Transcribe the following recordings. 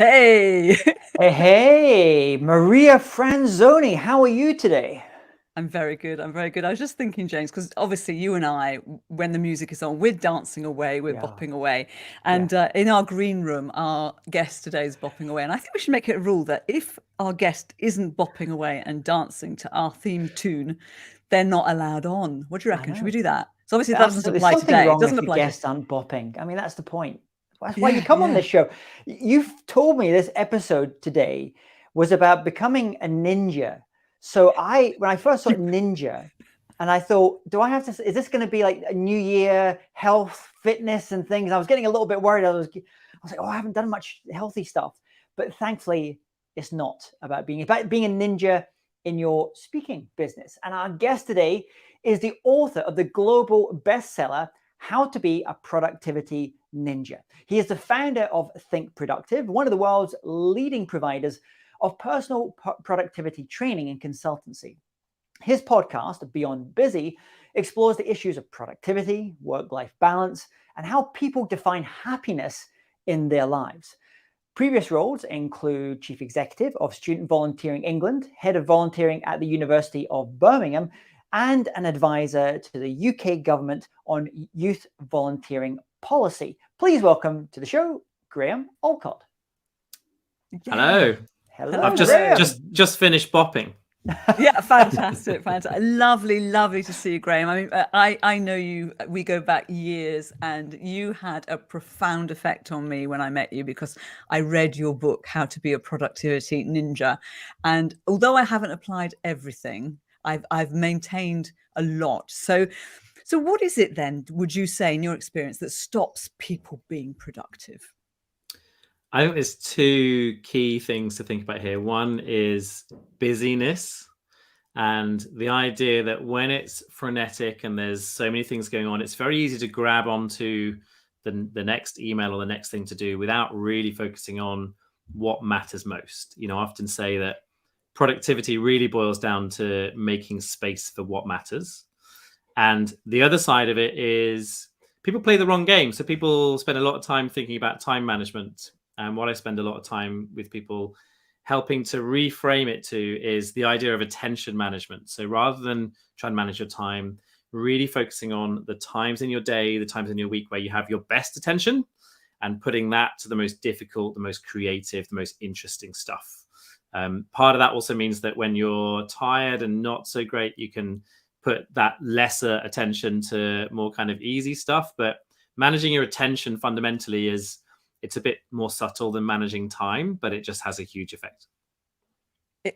Hey, Hey, Maria Franzoni, how are you today? I'm very good. I'm very good. I was just thinking, James, because obviously you and I, when the music is on, we're dancing away, we're Yeah, bopping away. yeah. And in our green room, our guest today is bopping away. And I think we should make it a rule that if our guest isn't bopping away and dancing to our theme tune, they're not allowed on. What do you I reckon? Should we know. do that? So obviously that doesn't Absolutely. There's apply something today. It wrong doesn't if your apply to. guests aren't bopping. I mean, that's the point. That's why you Yeah, come on yeah. this show. You've told me this episode today was about becoming a ninja. So when I first saw ninja, and I thought, do I have to, is this going to be like a new year health, fitness and things? I was getting a little bit worried. I was like, oh, I haven't done much healthy stuff. But thankfully, it's not about being a ninja in your speaking business. And our guest today is the author of the global bestseller, How to Be a Productivity Ninja. He is the founder of Think Productive, one of the world's leading providers of personal productivity training and consultancy. His podcast, Beyond Busy, explores the issues of productivity, work-life balance, and how people define happiness in their lives. Previous roles include Chief Executive of Student Volunteering England, Head of Volunteering at the University of Birmingham, and an advisor to the UK government on youth volunteering policy. Please welcome to the show, Graham Allcott. Yeah. Hello. Hello, I've Hello, just Graham. Graham. just finished bopping. Yeah, fantastic, fantastic. Lovely, lovely to see you, Graham. I mean, I know you, we go back years, and you had a profound effect on me when I met you because I read your book, How to Be a Productivity Ninja. And although I haven't applied everything, I've maintained a lot. So what is it then, would you say, in your experience, that stops people being productive? I think there's two key things to think about here. One is busyness, and the idea that when it's frenetic and there's so many things going on, it's very easy to grab onto the next email or the next thing to do without really focusing on what matters most. I often say that productivity really boils down to making space for what matters. And the other side of it is people play the wrong game. So people spend a lot of time thinking about time management. And what I spend a lot of time with people helping to reframe it to is the idea of attention management. So rather than trying to manage your time, really focusing on the times in your day, the times in your week where you have your best attention, and putting that to the most difficult, the most creative, the most interesting stuff. Part of that also means that when you're tired and not so great, you can put that lesser attention to more kind of easy stuff. But managing your attention fundamentally it's a bit more subtle than managing time, but it just has a huge effect.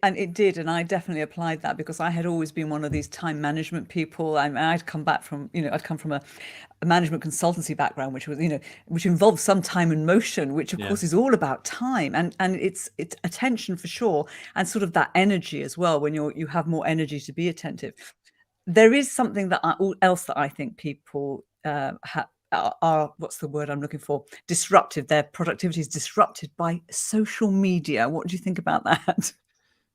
And it did, and I definitely applied that because I had always been one of these time management people. I'd come back from, I'd come from a management consultancy background, which was, which involves some time and motion, which of Yeah. course is all about time and it's attention for sure, and sort of that energy as well. When you have more energy to be attentive, there is something else that I think people are what's the word I'm looking for? Disruptive. Their productivity is disrupted by social media. What do you think about that?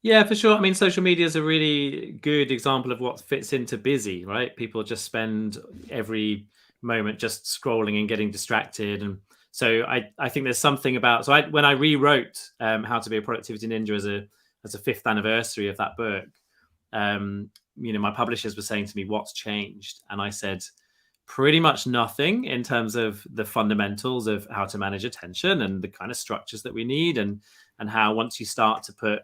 Yeah, for sure. I mean, social media is a really good example of what fits into busy, right? People just spend every moment just scrolling and getting distracted. And so I think there's something about, when I rewrote How to Be a Productivity Ninja as a fifth anniversary of that book, my publishers were saying to me, what's changed? And I said, pretty much nothing in terms of the fundamentals of how to manage attention and the kind of structures that we need, and how once you start to put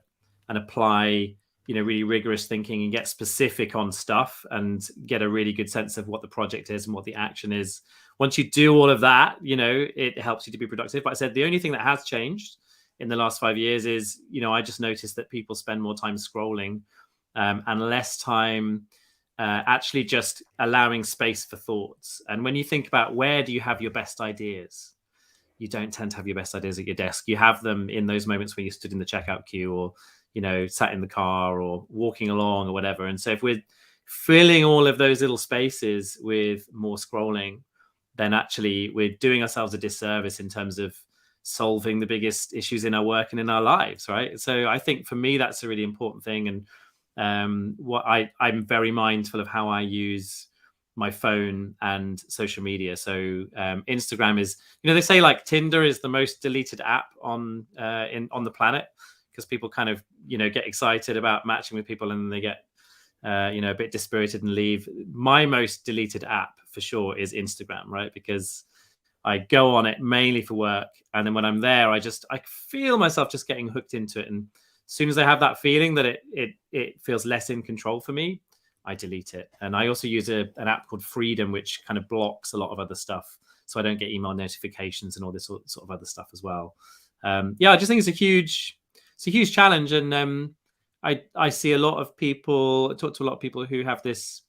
and apply really rigorous thinking and get specific on stuff and get a really good sense of what the project is and what the action is, once you do all of that, it helps you to be productive. But I said the only thing that has changed in the last 5 years is I just noticed that people spend more time scrolling and less time actually just allowing space for thoughts. And when you think about where do you have your best ideas, you don't tend to have your best ideas at your desk. You have them in those moments when you stood in the checkout queue, or sat in the car or walking along or whatever. And so if we're filling all of those little spaces with more scrolling, then actually we're doing ourselves a disservice in terms of solving the biggest issues in our work and in our lives, right? So I think for me, that's a really important thing. And I'm very mindful of how I use my phone and social media. So Instagram is, they say like Tinder is the most deleted app on the planet, because people kind of, get excited about matching with people and then they get, a bit dispirited and leave. My most deleted app for sure is Instagram, right? Because I go on it mainly for work. And then when I'm there, I feel myself just getting hooked into it. And as soon as I have that feeling that it feels less in control for me, I delete it. And I also use an app called Freedom, which kind of blocks a lot of other stuff, so I don't get email notifications and all this sort of other stuff as well. I just think it's a huge challenge. And I see a lot of people, talk to a lot of people who have this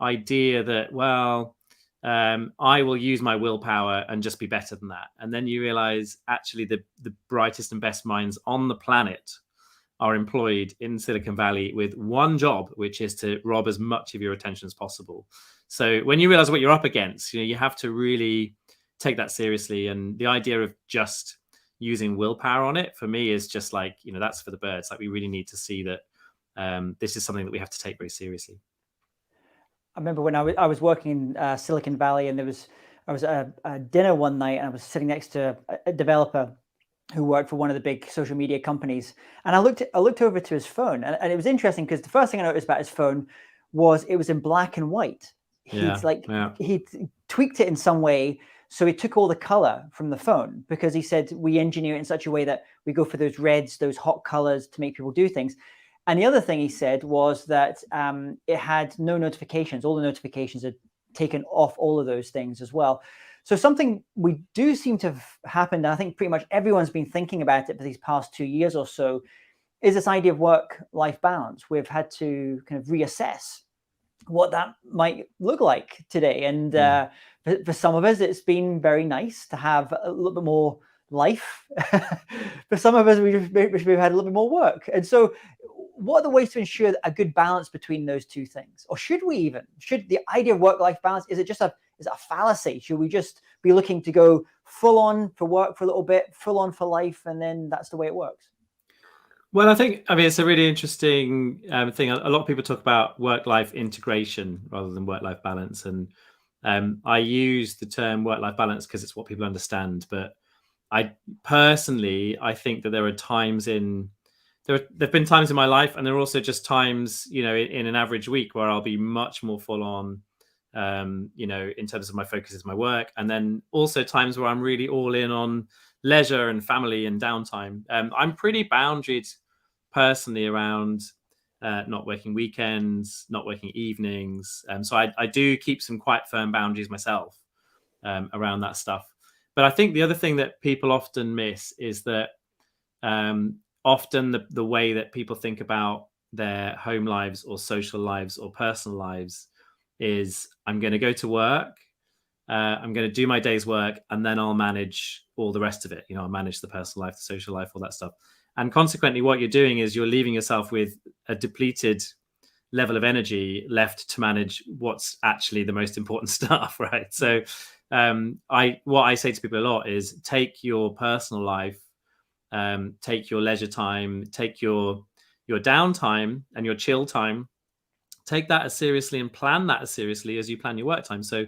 idea that, well, I will use my willpower and just be better than that. And then you realize actually the brightest and best minds on the planet are employed in Silicon Valley with one job, which is to rob as much of your attention as possible. So when you realize what you're up against, you have to really take that seriously. And the idea of just using willpower on it, for me, is just like, that's for the birds. Like, we really need to see that this is something that we have to take very seriously. I remember when I was working in Silicon Valley, and I was at a dinner one night, and I was sitting next to a developer who worked for one of the big social media companies. And I looked over to his phone, and it was interesting because the first thing I noticed about his phone was it was in black and white. He'd tweaked it in some way. So he took all the color from the phone, because he said, we engineer it in such a way that we go for those reds, those hot colors to make people do things. And the other thing he said was that it had no notifications. All the notifications had taken off all of those things as well. So something we do seem to have happened, and I think pretty much everyone's been thinking about it for these past 2 years or so, is this idea of work-life balance. We've had to kind of reassess what that might look like today. And for some of us, it's been very nice to have a little bit more life. For some of us, we've had a little bit more work. And so what are the ways to ensure a good balance between those two things? Or should the idea of work-life balance, is it a fallacy? Should we just be looking to go full on for work for a little bit, full on for life, and then that's the way it works? Well, I mean, it's a really interesting thing. A lot of people talk about work-life integration rather than work-life balance. And I use the term work-life balance because it's what people understand. But I think that there are times there've been times in my life, and there are also just times, in an average week, where I'll be much more full on, in terms of my focus is my work. And then also times where I'm really all in on leisure and family and downtime. I'm pretty boundaried personally around not working weekends, not working evenings. So I do keep some quite firm boundaries myself around that stuff. But I think the other thing that people often miss is that often the way that people think about their home lives or social lives or personal lives is, I'm going to go to work, I'm going to do my day's work, and then I'll manage all the rest of it. I'll manage the personal life, the social life, all that stuff. And consequently, what you're doing is you're leaving yourself with a depleted level of energy left to manage what's actually the most important stuff, right? So what I say to people a lot is, take your personal life, take your leisure time, take your downtime and your chill time, take that as seriously and plan that as seriously as you plan your work time. So,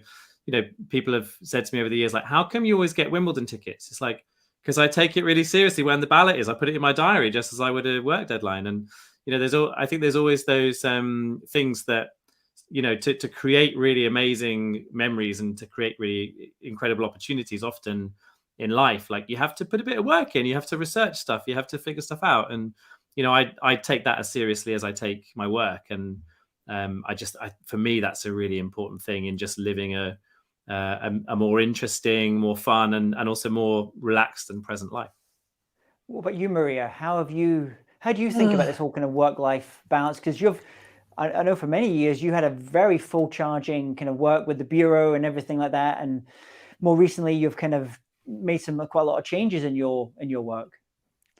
people have said to me over the years, like, how come you always get Wimbledon tickets? It's like, because I take it really seriously when the ballot is. I put it in my diary just as I would a work deadline. And, I think there's always those things that, to create really amazing memories and to create really incredible opportunities often in life, like, you have to put a bit of work in, you have to research stuff, you have to figure stuff out. And, I take that as seriously as I take my work. And for me, that's a really important thing in just living a more interesting, more fun, and also more relaxed and present life. What about you, Maria? How do you think about this whole kind of work-life balance? Because I know for many years you had a very full charging kind of work with the bureau and everything like that, and more recently you've kind of made quite a lot of changes in your work.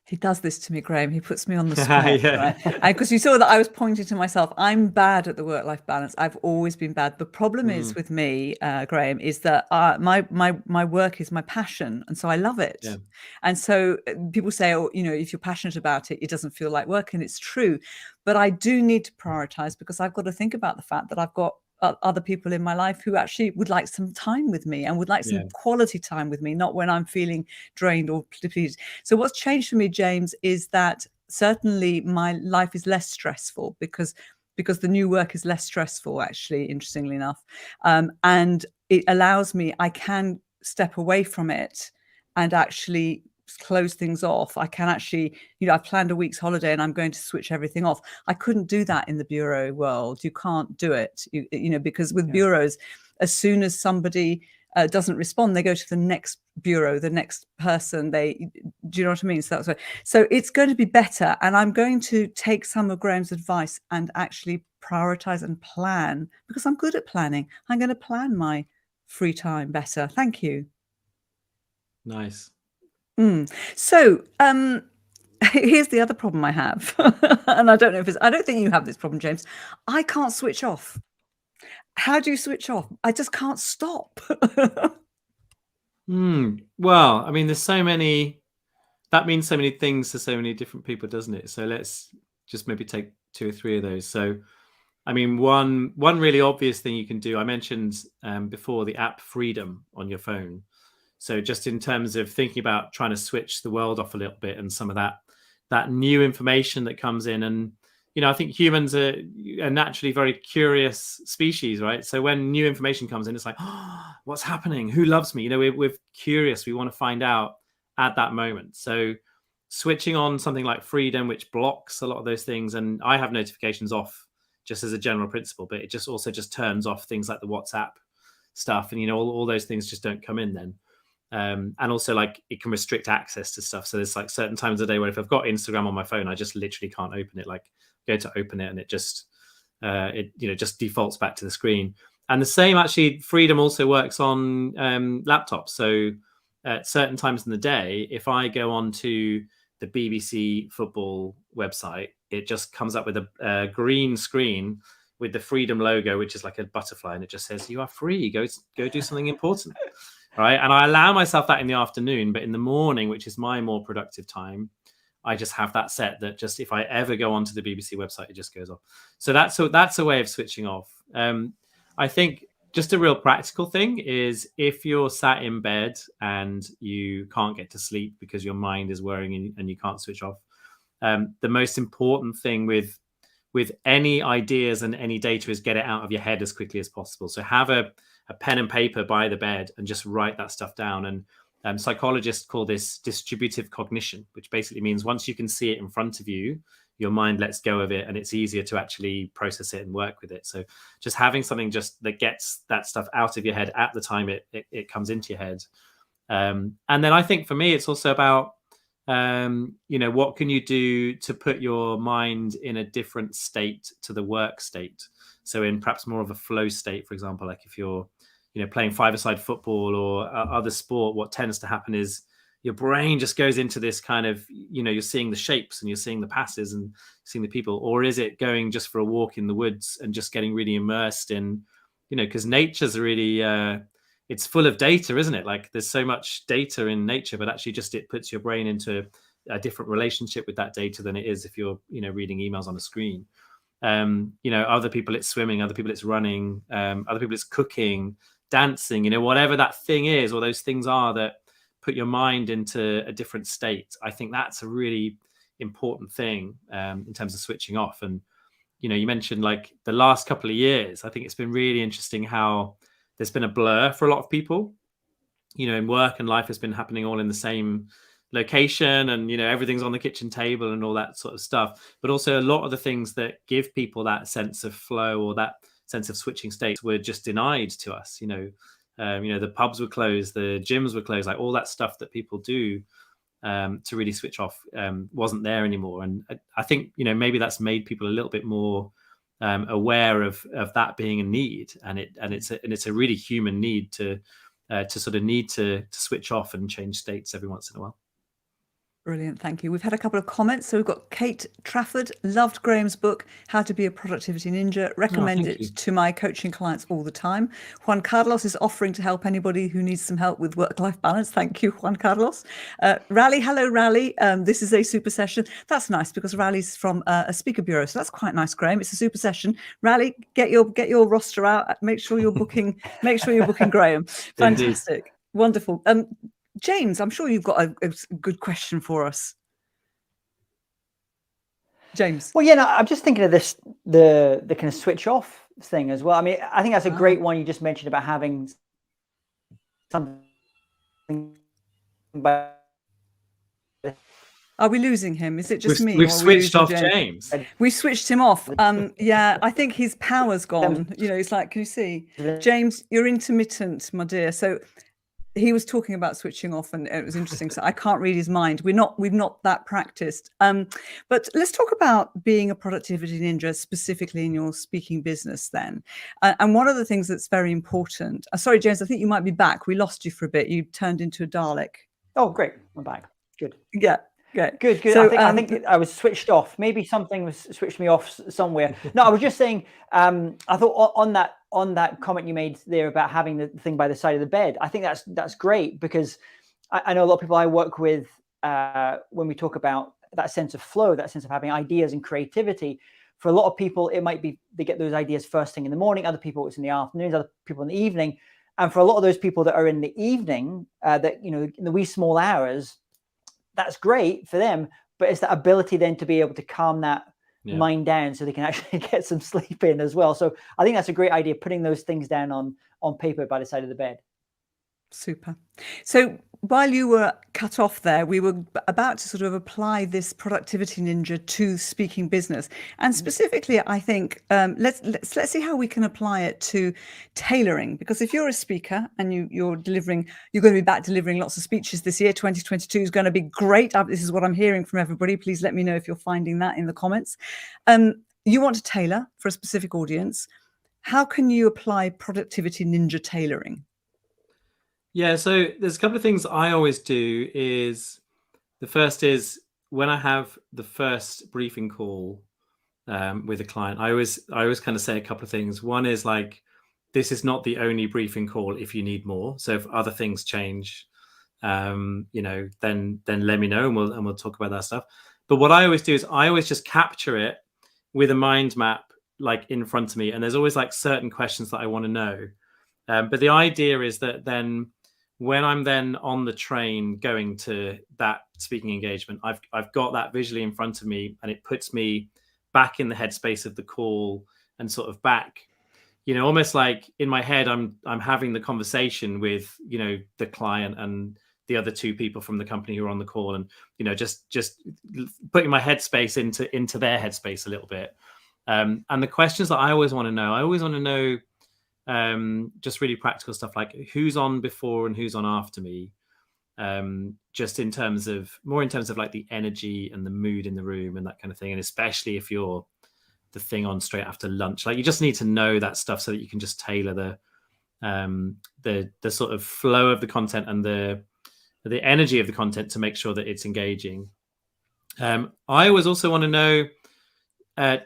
He does this to me, Graham. He puts me on the spot, right? Because you saw that I was pointing to myself. I'm bad at the work-life balance. I've always been bad. The problem is with me, Graham, is that my work is my passion, and so I love it. Yeah. And so people say, oh, if you're passionate about it, it doesn't feel like work, and it's true. But I do need to prioritize, because I've got to think about the fact that I've got other people in my life who actually would like some time with me and would like some quality time with me, not when I'm feeling drained or depleted. So what's changed for me, James, is that certainly my life is less stressful because the new work is less stressful, actually, interestingly enough. And it allows me, I can step away from it and actually close things off. I can actually, I've planned a week's holiday and I'm going to switch everything off. I couldn't do that in the bureau world. You can't do it, because with bureaus, as soon as somebody doesn't respond, they go to the next bureau, the next person. Do you know what I mean? So it's going to be better. And I'm going to take some of Graham's advice and actually prioritize and plan, because I'm good at planning. I'm going to plan my free time better. Thank you. Nice. So here's the other problem I have. And I don't think you have this problem, James. I can't switch off. How do you switch off? I just can't stop. Well, I mean, that means so many things to so many different people, doesn't it? So let's just maybe take 2 or 3 of those. So, I mean, one really obvious thing you can do, I mentioned before, the app Freedom on your phone. So just in terms of thinking about trying to switch the world off a little bit and some of that new information that comes in. And, I think humans are naturally very curious species, right? So when new information comes in, it's like, oh, what's happening? Who loves me? We're curious. We want to find out at that moment. So switching on something like Freedom, which blocks a lot of those things. And I have notifications off just as a general principle, but it just also just turns off things like the WhatsApp stuff. And, all those things just don't come in then. And also, like, it can restrict access to stuff. So there's like certain times of the day where if I've got Instagram on my phone, I just literally can't open it. Like, go to open it and it just just defaults back to the screen. And the same, actually, Freedom also works on laptops. So at certain times in the day, if I go on to the BBC football website, it just comes up with a green screen with the Freedom logo, which is like a butterfly, and it just says, "You are free. Go do something important." Right. And I allow myself that in the afternoon, but in the morning, which is my more productive time, I just have that set that just if I ever go onto the BBC website, it just goes off. So that's a way of switching off. I think just a real practical thing is if you're sat in bed and you can't get to sleep because your mind is worrying and you can't switch off, the most important thing with any ideas and any data is get it out of your head as quickly as possible. So have a pen and paper by the bed and just write that stuff down. And psychologists call this distributive cognition, which basically means once you can see it in front of you, your mind lets go of it and it's easier to actually process it and work with it. So just having something just that gets that stuff out of your head at the time it comes into your head. And then I think for me, it's also about, what can you do to put your mind in a different state to the work state? So in perhaps more of a flow state, for example, like if you're, playing five-a-side football or other sport, what tends to happen is your brain just goes into this kind of, you're seeing the shapes and you're seeing the passes and seeing the people. Or is it going just for a walk in the woods and just getting really immersed in, because nature's really, it's full of data, isn't it? Like there's so much data in nature, but actually just it puts your brain into a different relationship with that data than it is if you're, reading emails on a screen. Other people it's swimming, other people it's running, other people it's cooking, dancing, whatever that thing is, or those things are that put your mind into a different state. I think that's a really important thing in terms of switching off. And, you mentioned like the last couple of years, I think it's been really interesting how there's been a blur for a lot of people, in work and life has been happening all in the same location and, everything's on the kitchen table and all that sort of stuff. But also a lot of the things that give people that sense of flow or that sense of switching states were just denied to us. The pubs were closed, the gyms were closed, like all that stuff that people do to really switch off wasn't there anymore. And I think, maybe that's made people a little bit more aware of that being a need. And it's a really human need to sort of need to switch off and change states every once in a while. Brilliant, thank you. We've had a couple of comments. So we've got Kate Trafford, loved Graham's book, How to Be a Productivity Ninja, recommend thank you. it to my coaching clients all the time. Juan Carlos is offering to help anybody who needs some help with work-life balance. Thank you, Juan Carlos. Rally, hello, Rally. This is a super session. That's nice because Rally's from a speaker bureau, so that's quite nice, Graham. It's a super session. Rally, get your roster out. Make sure you're booking Graham. Fantastic. Indeed. Wonderful. James, I'm sure you've got a good question for us. James. Well, yeah, no, I'm just thinking of this, the kind of switch off thing as well. I mean, I think that's a great one you just mentioned about having something by... Are we losing him? Is it just me? We've switched off James. We switched him off. Yeah, I think his power's gone. You know, it's like, can you see? James, you're intermittent, my dear. So he was talking about switching off, and it was interesting. So I can't read his mind. We've not that practiced. But let's talk about being a productivity ninja specifically in your speaking business then. And one of the things that's very important. Sorry, James, I think you might be back. We lost you for a bit. You turned into a Dalek. Oh, great. I'm back. Good. Yeah. Good. So, I think I was switched off. Maybe something was switched me off somewhere. No, I was just saying. I thought on that comment you made there about having the thing by the side of the bed. I think that's great because I know a lot of people I work with when we talk about that sense of flow, that sense of having ideas and creativity. For a lot of people, it might be they get those ideas first thing in the morning. Other people, it's in the afternoons. Other people in the evening. And for a lot of those people that are in the evening, that in the wee small hours. That's great for them, but it's that ability then to be able to calm that mind down so they can actually get some sleep in as well. So I think that's a great idea, putting those things down on paper by the side of the bed. Super. So while you were cut off there, we were about to sort of apply this productivity ninja to speaking business, and specifically, I think let's see how we can apply it to tailoring. Because if you're a speaker and you're going to be back delivering lots of speeches this year. 2022 is going to be great. This is what I'm hearing from everybody. Please let me know if you're finding that in the comments. You want to tailor for a specific audience. How can you apply productivity ninja tailoring? Yeah, so there's a couple of things I always do. The first is when I have the first briefing call with a client, I always kind of say a couple of things. One is like, this is not the only briefing call if you need more. So if other things change, then let me know and we'll talk about that stuff. But what I always do is I always just capture it with a mind map like in front of me, and there's always like certain questions that I want to know. But the idea is that then when I'm then on the train going to that speaking engagement, I've got that visually in front of me, and it puts me back in the headspace of the call and sort of back, almost like in my head, I'm having the conversation with, the client and the other two people from the company who are on the call, and, just putting my headspace into their headspace a little bit. And the questions that I always want to know, just really practical stuff like who's on before and who's on after me, just in terms of like the energy and the mood in the room and that kind of thing. And especially if you're the thing on straight after lunch, like you just need to know that stuff so that you can just tailor the sort of flow of the content and the energy of the content to make sure that it's engaging. I always also want to know,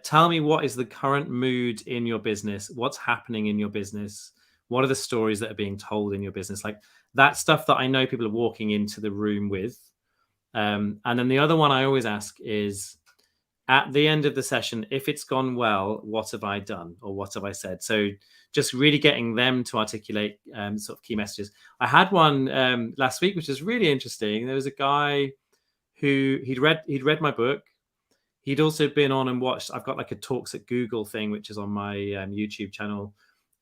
tell me what is the current mood in your business, what's happening in your business, what are the stories that are being told in your business, like that stuff that I know people are walking into the room with. And then the other one I always ask is, at the end of the session, if it's gone well, what have I done or what have I said? So just really getting them to articulate sort of key messages. I had one last week, which is really interesting. There was a guy who he'd read my book. He'd also been on and watched, I've got like a Talks at Google thing, which is on my YouTube channel.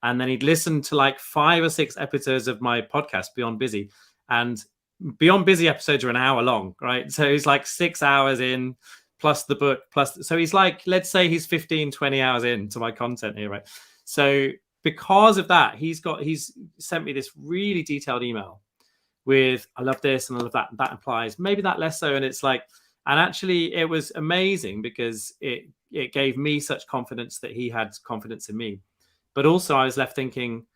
And then he'd listened to like 5 or 6 episodes of my podcast, Beyond Busy. And Beyond Busy episodes are an hour long, right? So he's like 6 hours in, plus the book, so he's like, let's say he's 15, 20 hours into my content here, right? So because of that, he's sent me this really detailed email with, I love this and I love that. That applies, maybe that less so. And it's like, and actually it was amazing because it gave me such confidence that he had confidence in me. But also I was left thinking,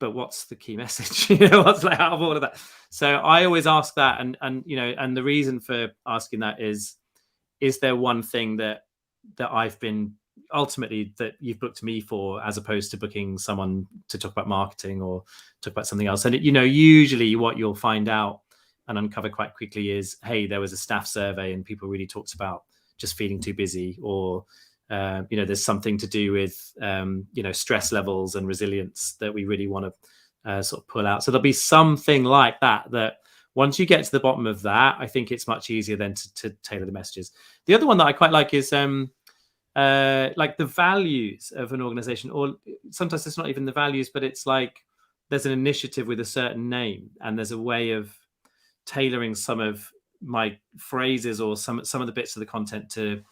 but what's the key message? You know, what's like out of all of that? So I always ask that, and you know, and the reason for asking that is there one thing that I've been ultimately that you've booked me for, as opposed to booking someone to talk about marketing or talk about something else? And you know, usually what you'll find out and uncover quite quickly is, hey, there was a staff survey and people really talked about just feeling too busy, or you know, there's something to do with you know, stress levels and resilience that we really want to sort of pull out. So there'll be something like that once you get to the bottom of that, I think it's much easier then to tailor the messages. The other one that I quite like is like the values of an organization, or sometimes it's not even the values, but it's like there's an initiative with a certain name, and there's a way of tailoring some of my phrases or some of the bits of the content to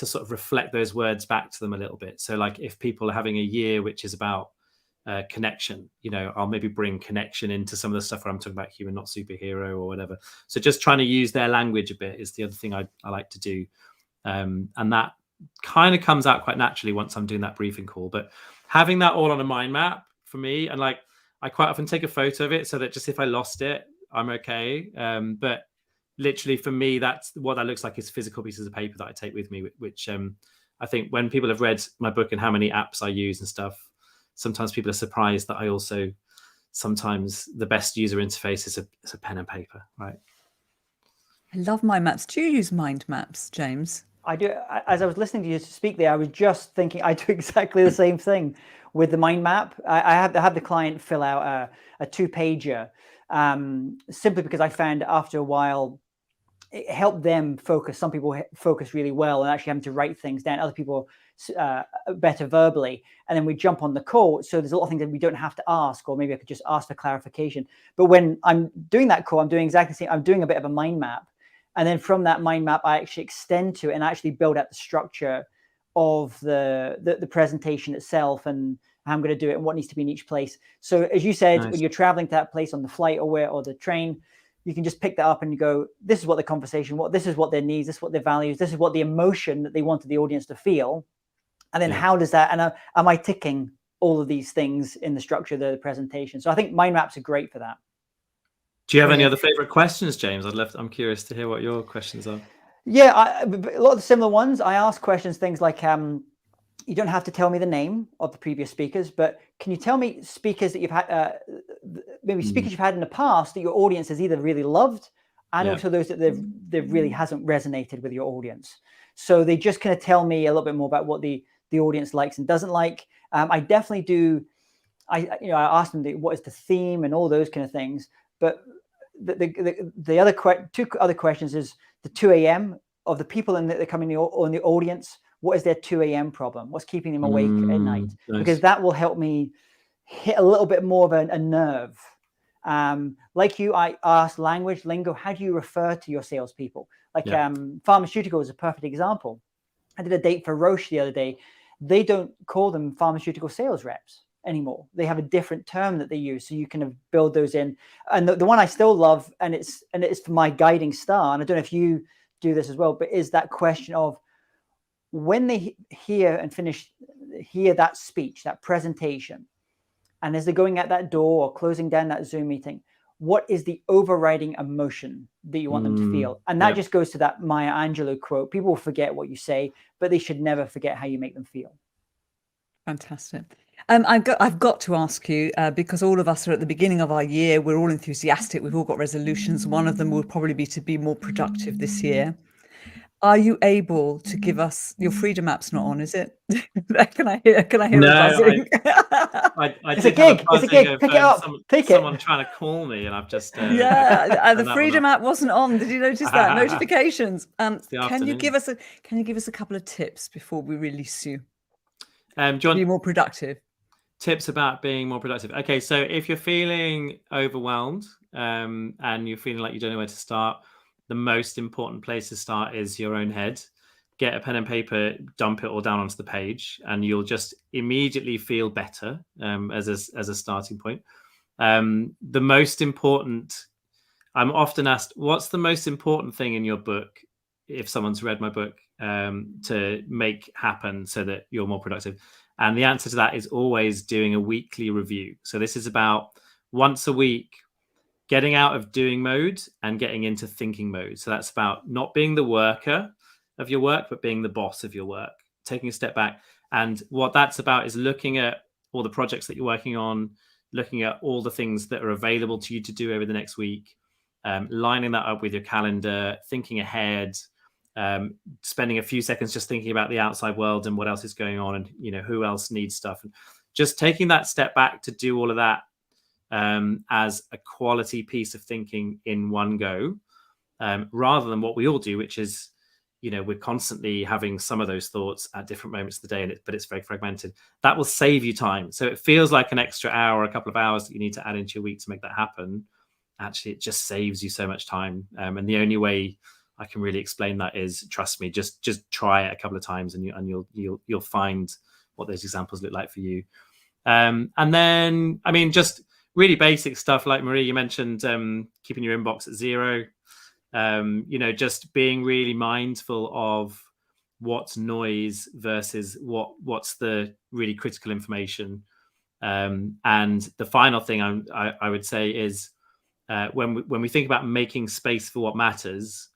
sort of reflect those words back to them a little bit. So like if people are having a year which is about connection, you know, I'll maybe bring connection into some of the stuff where I'm talking about human, not superhero or whatever. So just trying to use their language a bit is the other thing I like to do. And that kind of comes out quite naturally once I'm doing that briefing call. But having that all on a mind map for me, and like I quite often take a photo of it so that just if I lost it, I'm okay. But literally for me, that's what that looks like, is physical pieces of paper that I take with me, which I think when people have read my book and how many apps I use and stuff, sometimes people are surprised that I also, sometimes the best user interface is a pen and paper, right? I love mind maps. Do you use mind maps, James? I do. As I was listening to you speak there, I was just thinking I do exactly the same thing with the mind map. I had the client fill out a 2-pager simply because I found after a while it helped them focus. Some people focus really well and actually having to write things down. Other people better verbally. And then we jump on the call. So there's a lot of things that we don't have to ask, or maybe I could just ask for clarification. But when I'm doing that call, I'm doing exactly the same. I'm doing a bit of a mind map. And then from that mind map, I actually extend to it and actually build out the structure of the presentation itself and how I'm going to do it and what needs to be in each place. So as you said, Nice. When you're traveling to that place on the flight or the train, you can just pick that up and you go, this is what the conversation, this is what their needs, this is what their values, this is what the emotion that they wanted the audience to feel. And then how does that, and am I ticking all of these things in the structure of the presentation? So I think mind maps are great for that. Do you have any other favorite questions, James? I'm curious to hear what your questions are. Yeah, a lot of the similar ones. I ask questions, things like, you don't have to tell me the name of the previous speakers, but can you tell me speakers that you've had, maybe speakers you've had in the past that your audience has either really loved, and also those that they've really hasn't resonated with your audience. So they just kind of tell me a little bit more about what the audience likes and doesn't like. I definitely do. I ask them what is the theme and all those kind of things. But the other two other questions is the 2 a.m. of the people that are coming on the audience. What is their 2 a.m. problem? What's keeping them awake at night? Nice. Because that will help me hit a little bit more of a nerve. Like you, I asked language, lingo. How do you refer to your salespeople? Like pharmaceutical is a perfect example. I did a date for Roche the other day. They don't call them pharmaceutical sales reps anymore. They have a different term that they use. So you can build those in. And the one I still love, and it's for my guiding star, and I don't know if you do this as well, but is that question of when they hear that speech, that presentation, and as they're going out that door or closing down that Zoom meeting, what is the overriding emotion that you want them to feel? And that just goes to that Maya Angelou quote: people will forget what you say, but they should never forget how you make them feel. Fantastic. I've got to ask you, because all of us are at the beginning of our year, we're all enthusiastic, we've all got resolutions. One of them will probably be to be more productive this year. Are you able to give us, your freedom app's not on, is it? Can I hear a buzzing? I It's a gig. It's a gig. Pick it up. Someone trying to call me, and I've just the freedom app wasn't on. Did you notice that? Notifications. Can you give us a couple of tips before we release you? John, be more productive. Tips about being more productive. Okay, so if you're feeling overwhelmed and you're feeling like you don't know where to start, the most important place to start is your own head. Get a pen and paper, dump it all down onto the page, and you'll just immediately feel better as a starting point. The most important, I'm often asked, what's the most important thing in your book, if someone's read my book, to make happen so that you're more productive? And the answer to that is always doing a weekly review. So this is about once a week, getting out of doing mode and getting into thinking mode. So that's about not being the worker of your work, but being the boss of your work, taking a step back. And what that's about is looking at all the projects that you're working on, looking at all the things that are available to you to do over the next week, lining that up with your calendar, thinking ahead, spending a few seconds just thinking about the outside world and what else is going on, and who else needs stuff, and just taking that step back to do all of that as a quality piece of thinking in one go, rather than what we all do, which is we're constantly having some of those thoughts at different moments of the day, but it's very fragmented. That will save you time. So it feels like an extra hour, a couple of hours that you need to add into your week to make that happen. Actually, it just saves you so much time. And the only way I can really explain that is, trust me, just try it a couple of times, and you'll find what those examples look like for you. And then, I mean, just really basic stuff like Marie, you mentioned keeping your inbox at 0. Just being really mindful of what's noise versus what's the really critical information. And the final thing I would say is when we think about making space for what matters,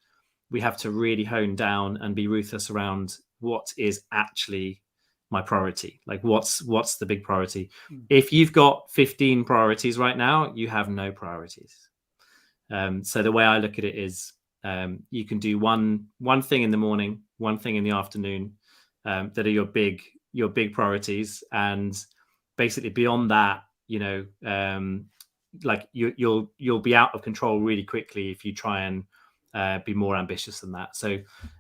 we have to really hone down and be ruthless around what is actually my priority. Like what's the big priority? If you've got 15 priorities right now, you have no priorities. So the way I look at it is you can do one thing in the morning, one thing in the afternoon that are your big priorities, and basically beyond that, like you'll be out of control really quickly if you try and be more ambitious than that. So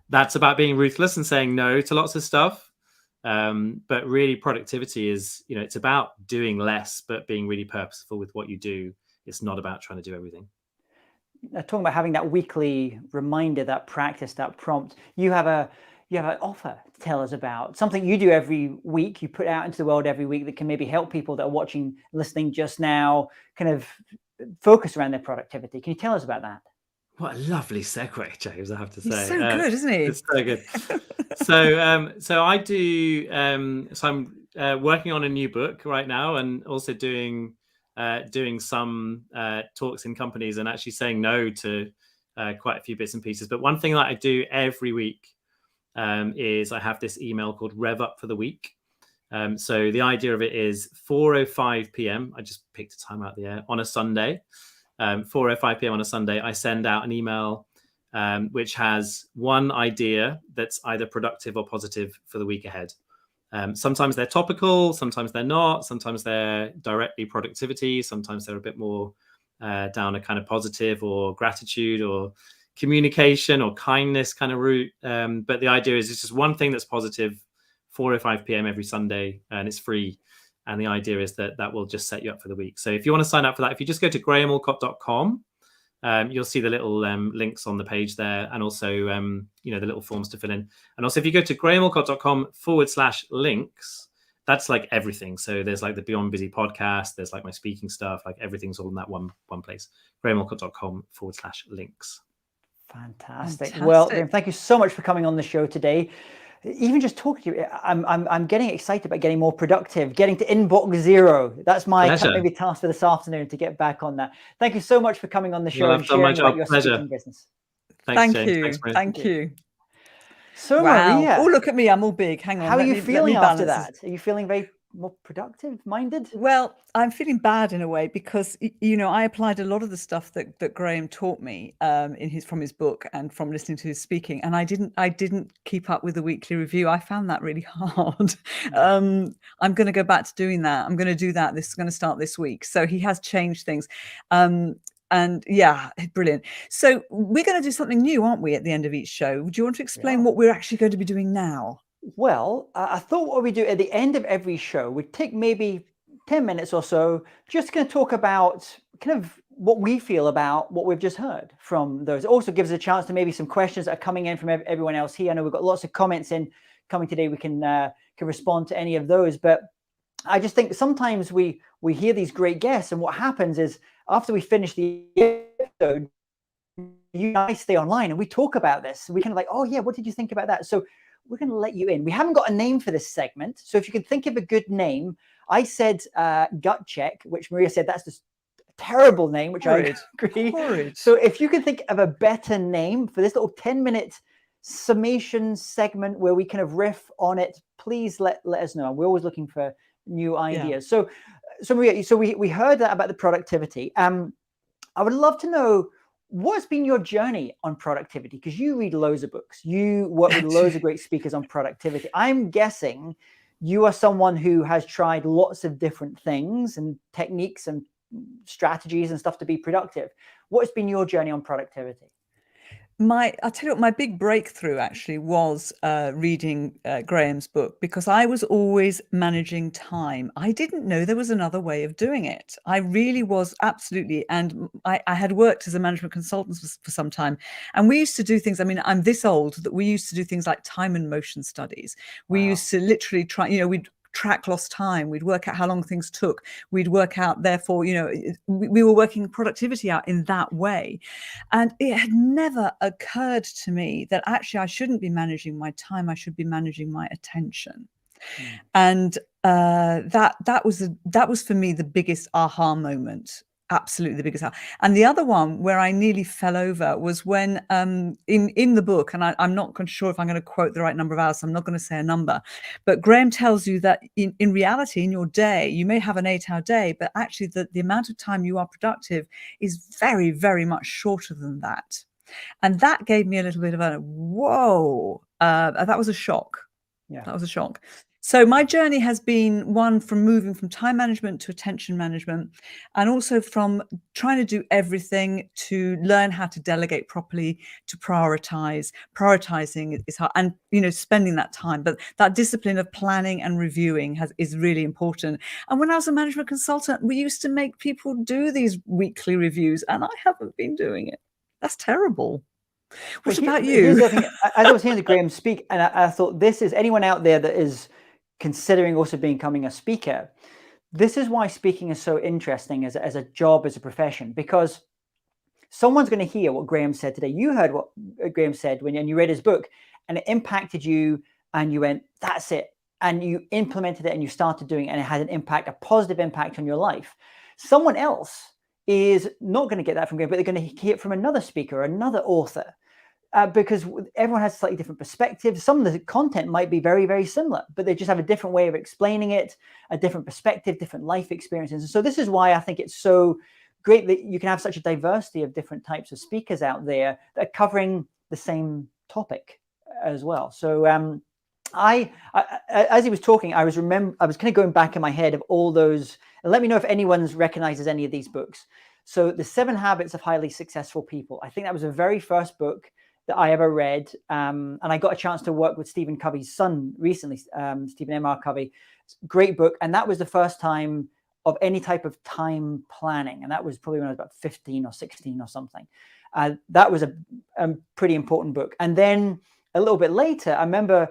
that's about being ruthless and saying no to lots of stuff. But really productivity is, it's about doing less, but being really purposeful with what you do. It's not about trying to do everything. Talking about having that weekly reminder, that practice, that prompt, you have an offer to tell us about something you do every week, you put out into the world every week that can maybe help people that are watching, listening just now, kind of focus around their productivity. Can you tell us about that? What a lovely segue, James, I have to say. He's so good, isn't he? It's so good. So I do, so I'm working on a new book right now, and also doing some talks in companies, and actually saying no to quite a few bits and pieces. But one thing that I do every week is I have this email called Rev Up for the Week. So the idea of it is 4:05 p.m. I just picked a time out of the air on a Sunday. 4:05 p.m. on a Sunday, I send out an email which has one idea that's either productive or positive for the week ahead. Sometimes they're topical, sometimes they're not, sometimes they're directly productivity, sometimes they're a bit more down a kind of positive or gratitude or communication or kindness kind of route. But the idea is it's just one thing that's positive, 4:05 p.m. every Sunday, and it's free. And the idea is that will just set you up for the week. So if you want to sign up for that, if you just go to grahamallcott.com, you'll see the little links on the page there, and also the little forms to fill in. And also if you go to grahamallcott.com/links, that's like everything. So there's like the Beyond Busy podcast, there's like my speaking stuff, like everything's all in that one place. grahamallcott.com/links. Fantastic. Well, Graham, thank you so much for coming on the show today. Even just talking to you, I'm getting excited about getting more productive, getting to inbox 0. That's my maybe task for this afternoon, to get back on that. Thank you so much for coming on the show and sharing about your speaking business. Thank you. Thank you. So wow. Maria, oh, look at me, I'm all big. Hang on. How are you feeling after that? Are you feeling very more productive minded? Well, I'm feeling bad in a way, because I applied a lot of the stuff that Graham taught me from his book and from listening to his speaking, and I didn't keep up with the weekly review. I found that really hard. I'm going to go back to doing that. I'm going to do that. This is going to start this week. So he has changed things. And yeah, brilliant. So we're going to do something new, aren't we, at the end of each show? Do you want to explain what we're actually going to be doing now? Well, I thought what we do at the end of every show, we'd take maybe 10 minutes or so, just going to talk about kind of what we feel about what we've just heard from those. It also gives us a chance to maybe some questions that are coming in from everyone else here. I know we've got lots of comments coming today. We can respond to any of those. But I just think sometimes we hear these great guests, and what happens is after we finish the episode, you and I stay online and we talk about this. We kind of like, oh yeah, what did you think about that? So we're going to let you in. We haven't got a name for this segment. So if you can think of a good name, I said gut check, which Maria said that's just a terrible name, which I agree. Horrid. So if you can think of a better name for this little 10-minute summation segment where we kind of riff on it, please let us know. We're always looking for new ideas. So Maria, we heard that about the productivity. I would love to know what's been your journey on productivity, because you read loads of books. You work with loads of great speakers on productivity. I'm guessing you are someone who has tried lots of different things and techniques and strategies and stuff to be productive. What's been your journey on productivity? I'll tell you what, my big breakthrough actually was reading Graham's book, because I was always managing time. I didn't know there was another way of doing it. I really was, absolutely. And I had worked as a management consultant for some time. And we used to do things, I mean, I'm this old that we used to do things like time and motion studies. We used to literally try, we'd track lost time. We'd work out how long things took. We'd work out, therefore, we were working productivity out in that way. And it had never occurred to me that actually I shouldn't be managing my time. I should be managing my attention. And that was for me the biggest aha moment. Absolutely the biggest. And the other one where I nearly fell over was when in the book, and I'm not sure if I'm going to quote the right number of hours, so I'm not going to say a number, but Graham tells you that in reality, in your day, you may have an 8-hour day, but actually the amount of time you are productive is very, very much shorter than that. And that gave me a little bit of a whoa. That was a shock. Yeah, that was a shock. So my journey has been one from moving from time management to attention management, and also from trying to do everything to learn how to delegate properly, to prioritize. Prioritizing is hard, and spending that time. But that discipline of planning and reviewing is really important. And when I was a management consultant, we used to make people do these weekly reviews, and I haven't been doing it. That's terrible. What about you? As I was hearing Graham speak, and I thought, this is anyone out there that is considering also becoming a speaker, this is why speaking is so interesting as a job, as a profession, because someone's going to hear what Graham said today. You heard what Graham said when you read his book, and it impacted you, and you went, that's it. And you implemented it and you started doing it, and it had an impact, a positive impact on your life. Someone else is not going to get that from Graham, but they're going to hear it from another speaker or another author. Because everyone has slightly different perspectives. Some of the content might be very, very similar, but they just have a different way of explaining it, a different perspective, different life experiences. And so this is why I think it's so great that you can have such a diversity of different types of speakers out there that are covering the same topic as well. So I as he was talking, I was kind of going back in my head of all those, and let me know if anyone recognizes any of these books. So The 7 Habits of Highly Successful People. I think that was the very first book that I ever read. And I got a chance to work with Stephen Covey's son recently, Stephen M.R. Covey. Great book. And that was the first time of any type of time planning. And that was probably when I was about 15 or 16 or something. That was a pretty important book. And then a little bit later, I remember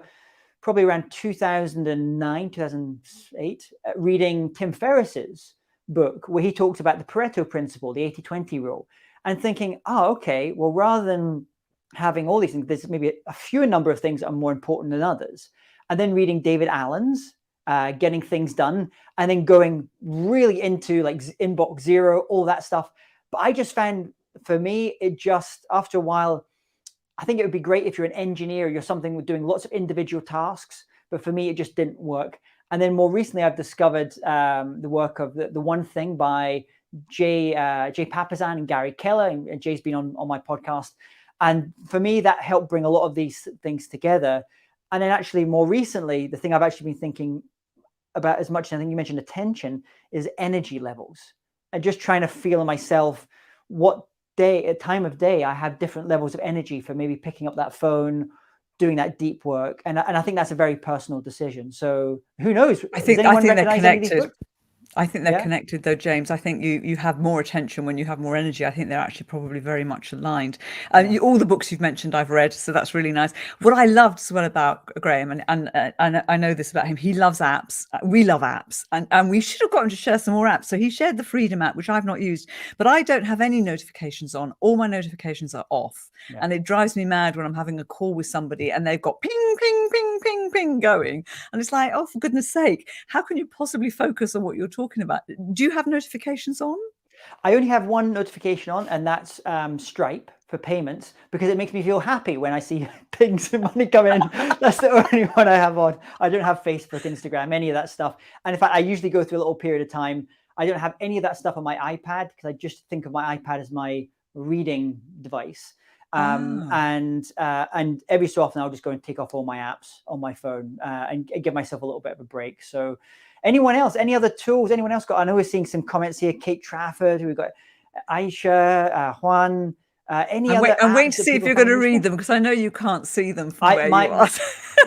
probably around 2009, 2008, reading Tim Ferriss's book, where he talked about the Pareto principle, the 80-20 rule, and thinking, oh, okay, well, rather than having all these things, there's maybe a fewer number of things that are more important than others. And then reading David Allen's Getting Things Done, and then going really into like inbox zero, all that stuff. But I just found, for me, it just, after a while, I think it would be great if you're an engineer, you're something with doing lots of individual tasks. But for me, it just didn't work. And then more recently, I've discovered the work of the One Thing by Jay Papasan and Gary Keller. And Jay's been on my podcast. And for me, that helped bring a lot of these things together. And then actually more recently, the thing I've actually been thinking about as much, and I think you mentioned attention, is energy levels. And just trying to feel myself what time of day I have different levels of energy for maybe picking up that phone, doing that deep work. And I think that's a very personal decision. So who knows? I think they're connected. I think they're Yeah. connected though, James. I think you have more attention when you have more energy. I think they're actually probably very much aligned. All the books you've mentioned I've read, so that's really nice. What I loved as well about Graham, and I know this about him, he loves apps. We love apps, and we should have got him to share some more apps. So he shared the Freedom app, which I've not used, but I don't have any notifications on. All my notifications are off. Yeah. And it drives me mad when I'm having a call with somebody and they've got ping, ping, ping, ping, ping going. And it's like, oh, for goodness sake, how can you possibly focus on what you're talking about? Do you have notifications on? I only have one notification on, and that's Stripe for payments, because it makes me feel happy when I see pings and money come in. That's the only one I have on. I don't have Facebook, Instagram, any of that stuff. And in fact, I usually go through a little period of time. I don't have any of that stuff on my iPad, because I just think of my iPad as my reading device. And every so often I'll just go and take off all my apps on my phone and give myself a little bit of a break. So anyone else, any other tools, anyone else got? I know we're seeing some comments here. Kate Trafford, we've got Aisha, Juan, any other. I'm waiting to see if you're going to read them, because I know you can't see them from where you are.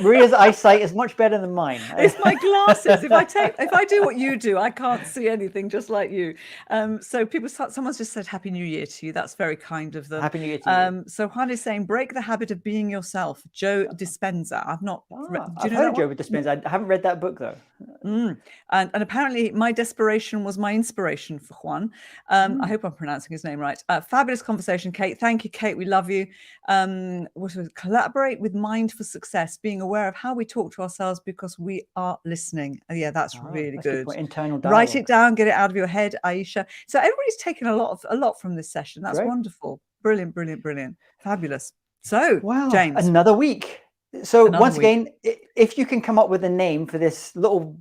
Maria's eyesight is much better than mine. It's my glasses. If I do what you do, I can't see anything, just like you. So someone's just said Happy New Year to you. That's very kind of them. Happy New Year to you. So Juan is saying, break the habit of being yourself. Joe Dispenza. I've not. I've heard of Joe Dispenza. I haven't read that book though. And apparently my desperation was my inspiration for Juan. I hope I'm pronouncing his name right. Fabulous conversation, Kate. Thank you, Kate. We love you. What was it? Collaborate with Mind for Success, being aware of how we talk to ourselves because we are listening. Yeah, that's really good. Internal dialogue. Write it down, get it out of your head, Aisha. So everybody's taken a lot from this session. That's great. Wonderful. Brilliant, brilliant, brilliant. Fabulous. So, wow, James. Another week. So once again, if you can come up with a name for this little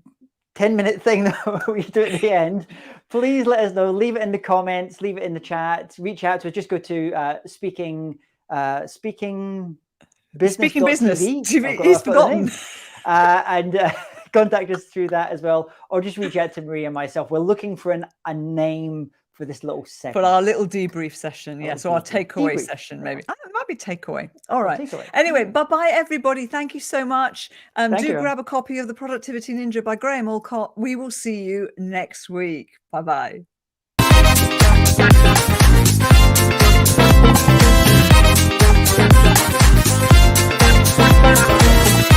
10-minute thing that we do at the end, please let us know. Leave it in the comments, leave it in the chat, reach out to us. Just go to Speaking Business TV. He's forgotten. And contact us through that as well, or just reach out to Maria and myself. We're looking for a name for this little segment. For our little debrief session, yeah. So our takeaway session, maybe. It might be takeaway. All right. Anyway, bye-bye, everybody. Thank you so much. Do grab a copy of The Productivity Ninja by Graham Allcott. We will see you next week. Bye-bye.